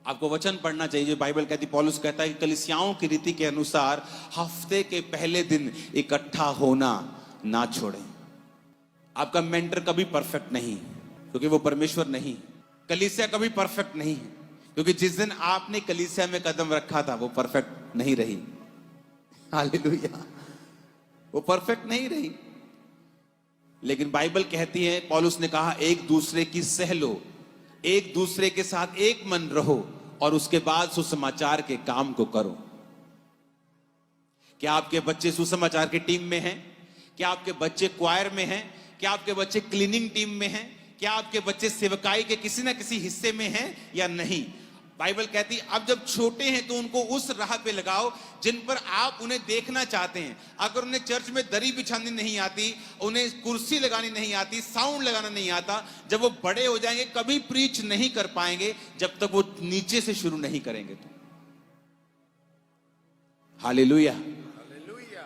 आपको वचन पढ़ना चाहिए। जो बाइबल कहती, पौलुस कहता है कि कलीसियाओं की रीति के अनुसार हफ्ते के पहले दिन इकट्ठा होना ना छोड़ें। आपका मेंटर कभी परफेक्ट नहीं है, क्योंकि वो परमेश्वर नहीं। कलीसिया कभी परफेक्ट नहीं है, क्योंकि जिस दिन आपने कलीसिया में कदम रखा था वो परफेक्ट नहीं रही। हालेलुया, वो परफेक्ट नहीं रही। लेकिन बाइबल कहती है, पौलुस ने कहा, एक दूसरे की सह लो, एक दूसरे के साथ एक मन रहो और उसके बाद सुसमाचार के काम को करो। क्या आपके बच्चे सुसमाचार की टीम में हैं? क्या आपके बच्चे क्वायर में हैं? क्या आपके बच्चे क्लीनिंग टीम में हैं? क्या आपके बच्चे सेवकाई के किसी ना किसी हिस्से में हैं या नहीं? बाइबल कहती है अब जब छोटे हैं तो उनको उस राह पे लगाओ जिन पर आप उन्हें देखना चाहते हैं। अगर उन्हें चर्च में दरी बिछानी नहीं आती, उन्हें कुर्सी लगानी नहीं आती, साउंड लगाना नहीं आता, जब वो बड़े हो जाएंगे कभी प्रीच नहीं कर पाएंगे जब तक वो नीचे से शुरू नहीं करेंगे। तो हालेलुया।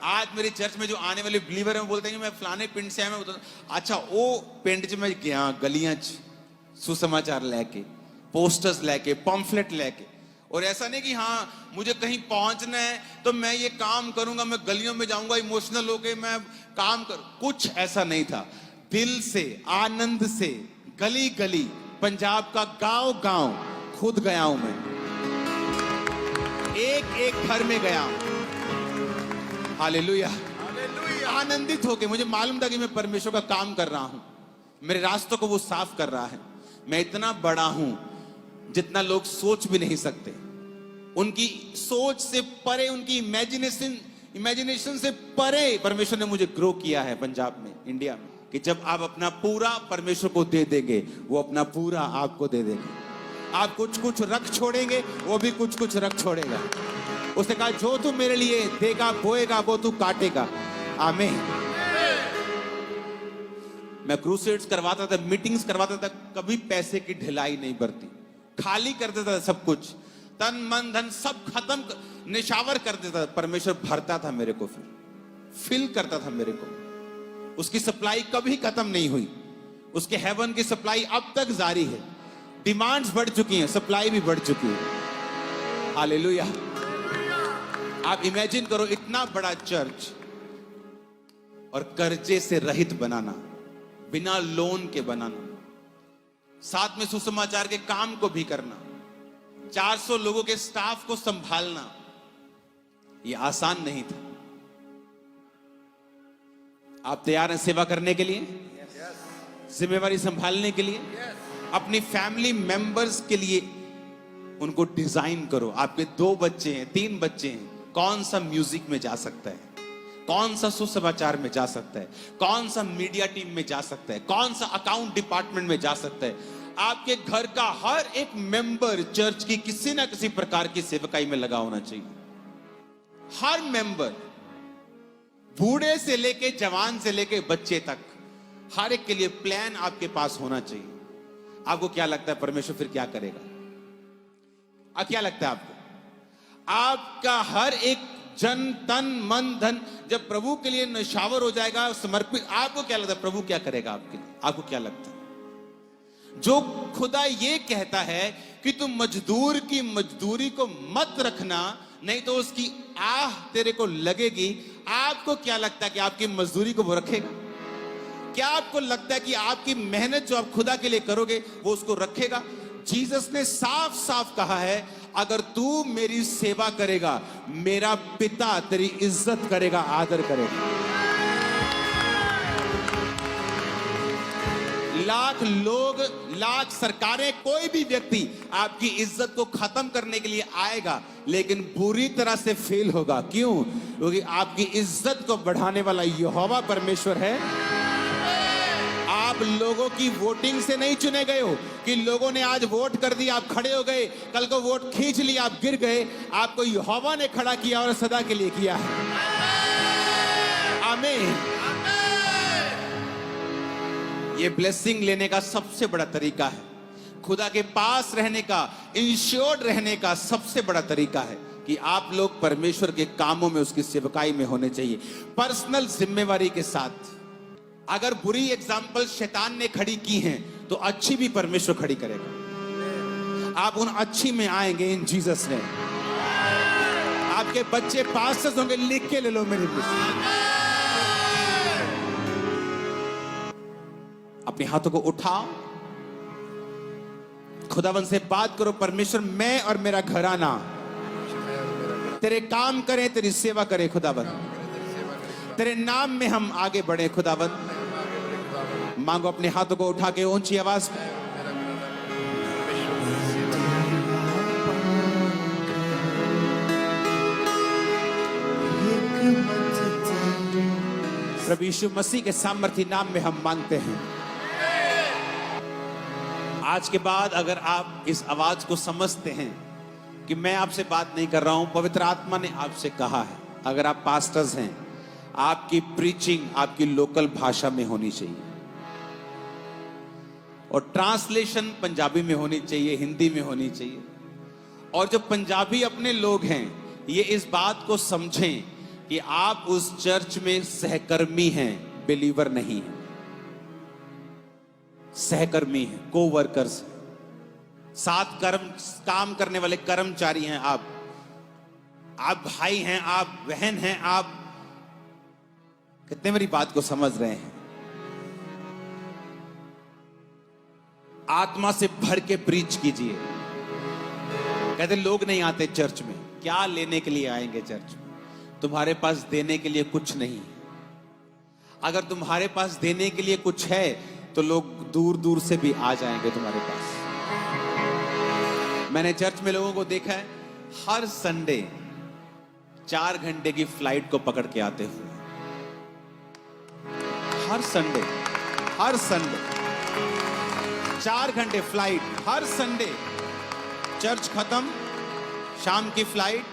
आज मेरे चर्च में जो आने वाले बिलीवर हैं वो बोलते हैं कि मैं फलाने पिंड से आया। मैं अच्छा वो पिंड च मैं गया, गलियां च सुसमाचार लेके, पोस्टर्स लेके, पम्फलेट लेके, और ऐसा नहीं कि हाँ मुझे कहीं पहुंचना है तो मैं ये काम करूंगा, मैं गलियों में जाऊंगा इमोशनल होके मैं काम कर, कुछ ऐसा नहीं था। दिल से, आनंद से, गली गली, पंजाब का गांव गांव खुद गया हूं मैं, एक एक घर में गया हूं। हालेलुया। आनंदित होके, मुझे मालूम था कि मैं परमेश्वर का काम कर रहा हूं, मेरे रास्तों को वो साफ कर रहा है। मैं इतना बड़ा हूं जितना लोग सोच भी नहीं सकते। उनकी सोच से परे, उनकी इमेजिनेशन से परे परमेश्वर ने मुझे ग्रो किया है पंजाब में, इंडिया में, कि जब आप अपना पूरा परमेश्वर को दे देंगे वो अपना पूरा आपको दे देंगे। आप कुछ कुछ रख छोड़ेंगे, वो भी कुछ कुछ रख छोड़ेगा। उसने कहा जो तू मेरे लिए देगा बोएगा वो तू काटेगा। आमीन। मैं क्रूसेड्स करवाता था, मीटिंग्स करवाता था, कभी पैसे की ढिलाई नहीं बरती, खाली कर देता था सब कुछ, तन मन धन सब खत्म, निशावर कर देता था। परमेश्वर भरता था मेरे को, फिल करता था मेरे को। उसकी सप्लाई कभी खत्म नहीं हुई, उसके हेवन की सप्लाई अब तक जारी है। डिमांड्स बढ़ चुकी हैं, सप्लाई भी बढ़ चुकी है। हालेलुया। आप इमेजिन करो इतना बड़ा चर्च और कर्जे से रहित बनाना, बिना लोन के बनाना, साथ में सुसमाचार के काम को भी करना, 400 लोगों के स्टाफ को संभालना, यह आसान नहीं था। आप तैयार हैं सेवा करने के लिए, जिम्मेवारी संभालने के लिए, अपनी फैमिली मेंबर्स के लिए उनको डिजाइन करो। आपके 2 बच्चे हैं, 3 बच्चे हैं, कौन सा म्यूजिक में जा सकता है, कौन सा सुसमाचार में जा सकता है, कौन सा मीडिया टीम में जा सकता है, कौन सा अकाउंट डिपार्टमेंट में जा सकता है। आपके घर का हर एक मेंबर चर्च की किसी ना किसी प्रकार की सेवकाई में लगा होना चाहिए। हर मेंबर, बूढ़े से लेके जवान से लेके बच्चे तक, हर एक के लिए प्लान आपके पास होना चाहिए। आपको क्या लगता है परमेश्वर फिर क्या करेगा? क्या लगता है आपको? आपका हर एक जन, तन, मन, धन जब प्रभु के लिए नशावर हो जाएगा, समर्पित, आपको क्या लगता है प्रभु क्या करेगा आपके लिए? आपको क्या लगता है? जो खुदा ये कहता है कि तुम मजदूर की मजदूरी को मत रखना, नहीं तो उसकी आह तेरे को लगेगी। आपको क्या लगता है कि आपकी मजदूरी को वो रखेगा? क्या आपको लगता है कि आपकी मेहनत जो आप खुदा के लिए करोगे वो उसको रखेगा? जीसस ने साफ साफ कहा है, अगर तू मेरी सेवा करेगा, मेरा पिता तेरी इज्जत करेगा, आदर करेगा। लाख लोग, लाख सरकारें, कोई भी व्यक्ति आपकी इज्जत को खत्म करने के लिए आएगा, लेकिन बुरी तरह से फेल होगा। क्यों? क्योंकि आपकी इज्जत को बढ़ाने वाला यहोवा परमेश्वर है। आप लोगों की वोटिंग से नहीं चुने गए हो कि लोगों ने आज वोट कर दिया, आप खड़े हो गए, कल को वोट खींच लिया, आप गिर गए। आपको यहोवा ने खड़ा किया और सदा के लिए किया है। आमीन। ये ब्लेसिंग लेने का सबसे बड़ा तरीका है, खुदा के पास रहने का, इंश्योर्ड रहने का सबसे बड़ा तरीका है कि आप लोग परमेश्वर के कामों में, उसकी सेवकाई में होने चाहिए, पर्सनल जिम्मेवारी के साथ। अगर बुरी एग्जाम्पल शैतान ने खड़ी की हैं तो अच्छी भी परमेश्वर खड़ी करेगा। आप उन अच्छी में आएंगे इन जीसस ने। आपके बच्चे पास्टर्स होंगे, लिख के ले लो मेरे पास। अपने हाथों को उठाओ, खुदावन से बात करो, परमेश्वर मैं और मेरा घराना तेरे काम करें, तेरी सेवा करें खुदावन, तेरे नाम में हम आगे बढ़े खुदावन। मांगो अपने हाथों को उठा के ऊंची आवाज में। प्रभु यीशु मसीह के सामर्थी नाम में हम मांगते हैं। आज के बाद अगर आप इस आवाज को समझते हैं कि मैं आपसे बात नहीं कर रहा हूं, पवित्र आत्मा ने आपसे कहा है, अगर आप पास्टर्स हैं, आपकी प्रीचिंग आपकी लोकल भाषा में होनी चाहिए और ट्रांसलेशन पंजाबी में होनी चाहिए, हिंदी में होनी चाहिए। और जो पंजाबी अपने लोग हैं, ये इस बात को समझें कि आप उस चर्च में सहकर्मी हैं, बिलीवर नहीं हैं। सहकर्मी हैं, को-वर्कर्स, साथ काम करने वाले कर्मचारी हैं। आप भाई हैं, आप बहन हैं। आप कितने मेरी बात को समझ रहे हैं? आत्मा से भर के प्रीच कीजिए। कहते लोग नहीं आते चर्च में, क्या लेने के लिए आएंगे चर्च में? तुम्हारे पास देने के लिए कुछ नहीं। अगर तुम्हारे पास देने के लिए कुछ है तो लोग दूर दूर से भी आ जाएंगे तुम्हारे पास। मैंने चर्च में लोगों को देखा है, हर संडे 4 घंटे की फ्लाइट को पकड़ के आते हुए। हर संडे 4 घंटे फ्लाइट, हर संडे। चर्च खत्म, शाम की फ्लाइट,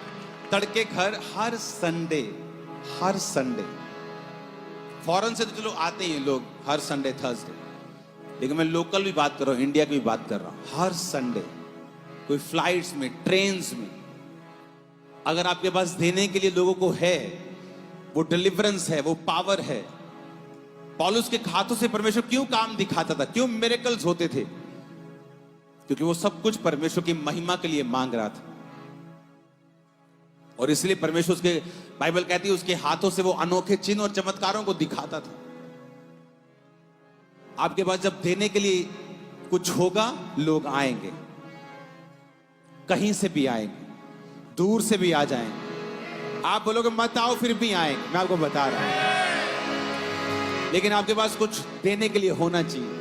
तड़के घर, हर संडे। फॉरेन से तो चलो आते हैं लोग हर संडे थर्सडे, लेकिन मैं लोकल भी बात कर रहा हूं, इंडिया की भी बात कर रहा हूं। हर संडे कोई फ्लाइट्स में, ट्रेन्स में। अगर आपके पास देने के लिए लोगों को है, वो डिलीवरेंस है, वो पावर है। पौलुस के हाथों से परमेश्वर क्यों काम दिखाता था, क्यों मिरेकल्स होते थे? क्योंकि वो सब कुछ परमेश्वर की महिमा के लिए मांग रहा था। और इसलिए परमेश्वर उसके, बाइबल कहती है, उसके हाथों से वो अनोखे चिन्ह और चमत्कारों को दिखाता था। आपके पास जब देने के लिए कुछ होगा, लोग आएंगे, कहीं से भी आएंगे, दूर से भी आ जाएंगे। आप बोलोगे मत आओ, फिर भी आएंगे, मैं आपको बता रहा हूं। लेकिन आपके पास कुछ देने के लिए होना चाहिए।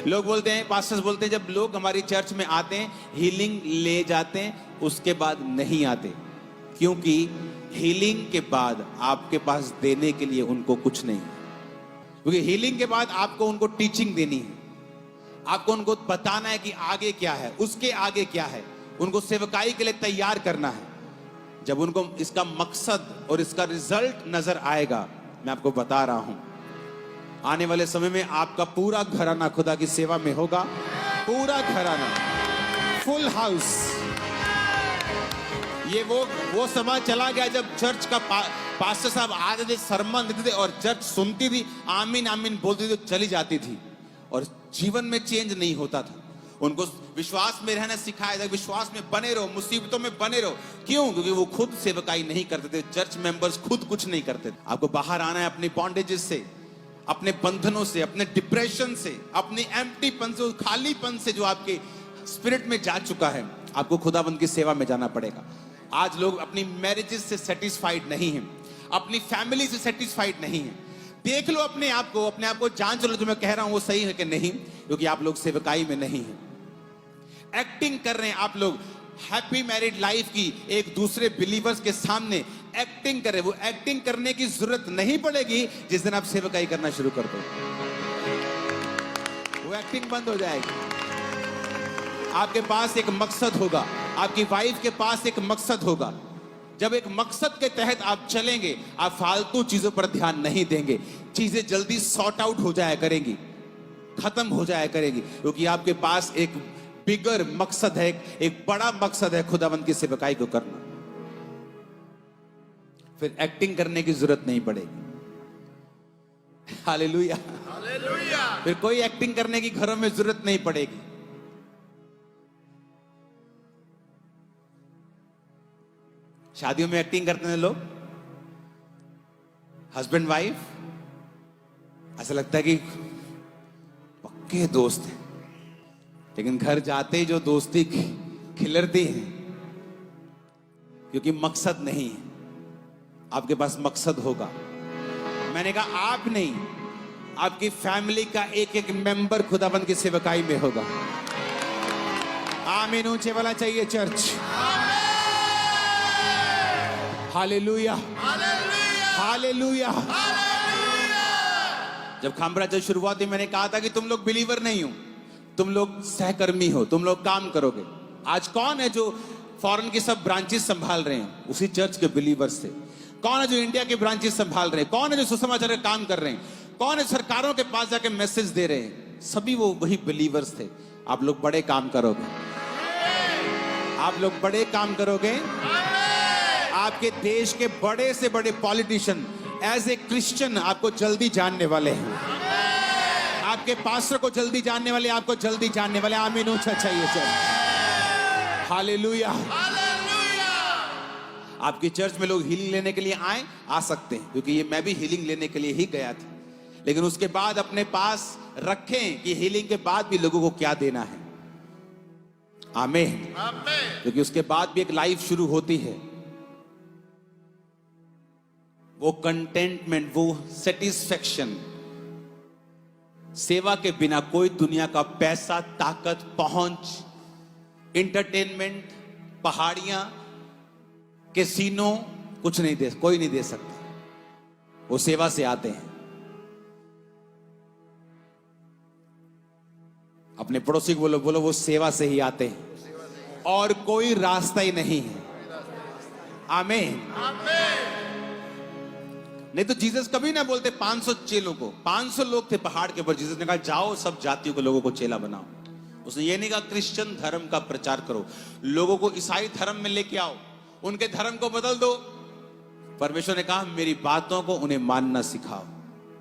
लोग बोलते हैं, पास्टर्स बोलते हैं, जब लोग हमारी चर्च में आते हैं, हीलिंग ले जाते हैं, उसके बाद नहीं आते। क्योंकि हीलिंग के बाद आपके पास देने के लिए उनको कुछ नहीं है। क्योंकि हीलिंग के बाद आपको उनको टीचिंग देनी है, आपको उनको बताना है कि आगे क्या है, उसके आगे क्या है, उनको सेवकाई के लिए तैयार करना है। जब उनको इसका मकसद और इसका रिजल्ट नजर आएगा, मैं आपको बता रहा हूं, आने वाले समय में आपका पूरा घराना खुदा की सेवा में होगा। पूरा घराना, फुल हाउस। ये वो समय चला गया जब चर्च का पास्टर साहब आते थे, सरमन देते थे और चर्च सुनती थी, आमीन आमीन बोलती थी, चली जाती थी और जीवन में चेंज नहीं होता था। उनको विश्वास में रहना सिखाया था, विश्वास में बने रहो, मुसीबतों में बने रहो। क्यों? क्योंकि वो खुद सेवकाई नहीं करते थे, चर्च मेंबर्स खुद कुछ नहीं करते थे। आपको बाहर आना है अपनी बॉन्डेजेस से, अपने बंधनों से, अपने डिप्रेशन से, अपने एम्प्टीपन से, खालीपन से जो आपके स्पिरिट में जा चुका है। आपको खुदाबंद की सेवा में जाना पड़ेगा। आज लोग अपनी मैरिजेस से सेटिस्फाइड नहीं हैं, अपनी फैमिली से सेटिस्फाइड नहीं हैं। देख लो अपने आप को जांच लो, जो मैं कह रहा हूं वो सही है कि नहीं, क्योंकि आप लोग सेवकाई में नहीं हैं। एक्टिंग कर रहे हैं आप लोग हैप्पी मैरिड लाइफ की, एक दूसरे बिलीवर्स के सामने एक्टिंग कर रहे हैं। वो एक्टिंग करने की जरूरत नहीं पड़ेगी जिस दिन आप सेवकाई करना शुरू कर दो, वो एक्टिंग बंद हो जाएगी। आपके पास एक मकसद होगा, आपकी वाइफ के पास एक मकसद होगा। जब एक मकसद के तहत आप चलेंगे, आप फालतू चीजों पर ध्यान नहीं देंगे। चीजें जल्दी सॉर्ट आउट हो जाया करेंगी, खत्म हो जाया करेगी, क्योंकि आपके पास एक बिगर मकसद है, एक बड़ा मकसद है, खुदावंद की सेवकाई को करना। फिर एक्टिंग करने की जरूरत नहीं पड़ेगी। Hallelujah, hallelujah. फिर कोई एक्टिंग करने की घरों में जरूरत नहीं पड़ेगी। शादियों में एक्टिंग करते हैं लोग, हस्बैंड वाइफ, ऐसा लगता है कि पक्के दोस्त हैं, लेकिन घर जाते ही जो दोस्ती खिलरती है, क्योंकि मकसद नहीं है। आपके पास मकसद होगा। मैंने कहा आप नहीं, आपकी फैमिली का एक एक मेंबर खुदाबंद की सेवकाई में होगा। आमीन ऊंचे वाला चाहिए चर्च। Hallelujah, hallelujah. जब खामराज शुरुआत में मैंने कहा था कि तुम लोग बिलीवर नहीं हो, तुम लोग सहकर्मी हो, तुम लोग काम करोगे। आज कौन है जो फॉरेन की सब ब्रांचेस संभाल रहे हैं? उसी चर्च के बिलीवर्स थे। कौन है जो इंडिया के ब्रांचेस संभाल रहे हैं? कौन है जो सुसमाचार का काम कर रहे हैं? कौन है सरकारों के पास जाके मैसेज दे रहे हैं? सभी वो वही बिलीवर्स थे। आप लोग बड़े काम करोगे, आप लोग बड़े काम करोगे। आपके देश के बड़े से बड़े पॉलिटिशियन एज ए क्रिश्चियन आपको जल्दी जानने वाले हैं। आपके पास्टर को जल्दी जानने वाले, आपको जल्दी जानने वाले। आमीन ऊंचा चाहिए चर्च। हालेलुया। आपकी चर्च में लोग हीलिंग लेने के लिए आए, आ सकते हैं, क्योंकि ये मैं भी हीलिंग लेने के लिए ही गया था। लेकिन उसके बाद अपने पास रखें कि हीलिंग के बाद भी लोगों को क्या देना है। आमीन। क्योंकि उसके बाद भी एक लाइफ शुरू होती है। वो कंटेंटमेंट, वो सेटिस्फेक्शन। सेवा के बिना कोई दुनिया का पैसा, ताकत, पहुंच, इंटरटेनमेंट, पहाड़ियां, कैसीनो कुछ नहीं दे, कोई नहीं दे सकता। वो सेवा से आते हैं। अपने पड़ोसी को बोलो, बोलो वो सेवा से ही आते हैं और कोई रास्ता ही नहीं है। आमीन। नहीं तो जीसस कभी ना बोलते 500 चेलों को। 500 लोग थे पहाड़ के ऊपर। जीसस ने कहा जाओ सब जातियों के लोगों को चेला बनाओ। उसने ये नहीं कहा क्रिश्चियन धर्म का प्रचार करो, लोगों को ईसाई धर्म में लेके आओ, उनके धर्म को बदल दो। परमेश्वर ने कहा मेरी बातों को उन्हें मानना सिखाओ।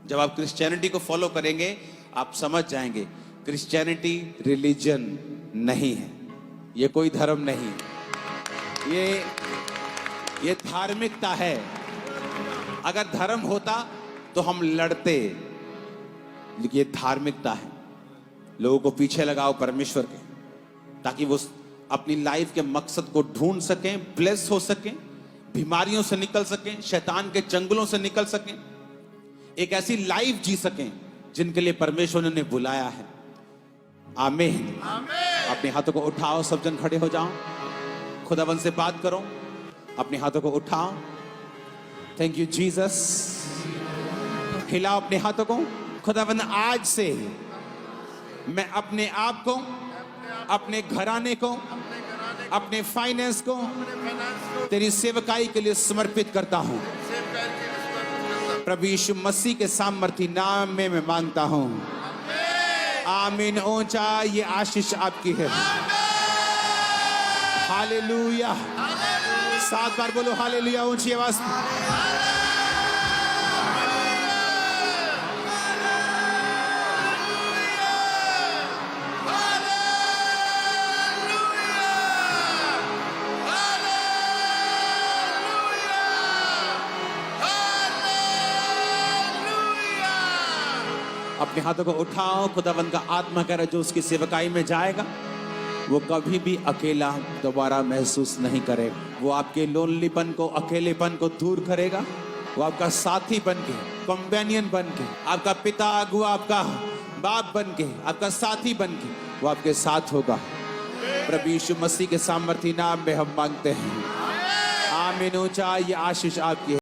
जब आप क्रिश्चियनिटी को फॉलो करेंगे आप समझ जाएंगे क्रिश्चियनिटी रिलीजन नहीं है, ये कोई धर्म नहीं, ये धार्मिकता है। अगर धर्म होता तो हम लड़ते, लेकिन ये धार्मिकता है। लोगों को पीछे लगाओ परमेश्वर के, ताकि वो अपनी लाइफ के मकसद को ढूंढ सकें, ब्लेस हो सकें, बीमारियों से निकल सकें, शैतान के चंगुलों से निकल सकें, एक ऐसी लाइफ जी सकें जिनके लिए परमेश्वर ने उन्हें बुलाया है। आमीन। अपने हाथों को उठाओ, सब जन खड़े हो जाओ, खुदावन से बात करो। अपने हाथों को उठाओ। Thank you Jesus. हिलाओ अपने हाथों को। खुदावन आज से मैं अपने आप को, अपने घराने को, अपने फाइनेंस को तेरी सेवकाई के लिए समर्पित करता हूं। प्रभु यीशु मसीह के सामर्थी नाम में मैं मांगता हूं। आमीन। ऊंचा ये आशीष आपकी है। हालेलुया। 7 बार बोलो हालेलुया ऊंची आवाज में। अपने हाथों को उठाओ। खुदावंद का आत्मा कह रहा है जो उसकी सेवकाई में जाएगा वो कभी भी अकेला दोबारा महसूस नहीं करेगा। वो आपके लोनलीपन को, अकेलेपन को दूर करेगा। वो आपका साथी बन के, कंपेनियन बन के, आपका पिता, अगुआ, आपका बाप बन के, आपका साथी बन के वो आपके साथ होगा। प्रभु यीशु मसीह के सामर्थी नाम में हम मांगते हैं। आमीन। ऊंचा ये आशीष आपकी है।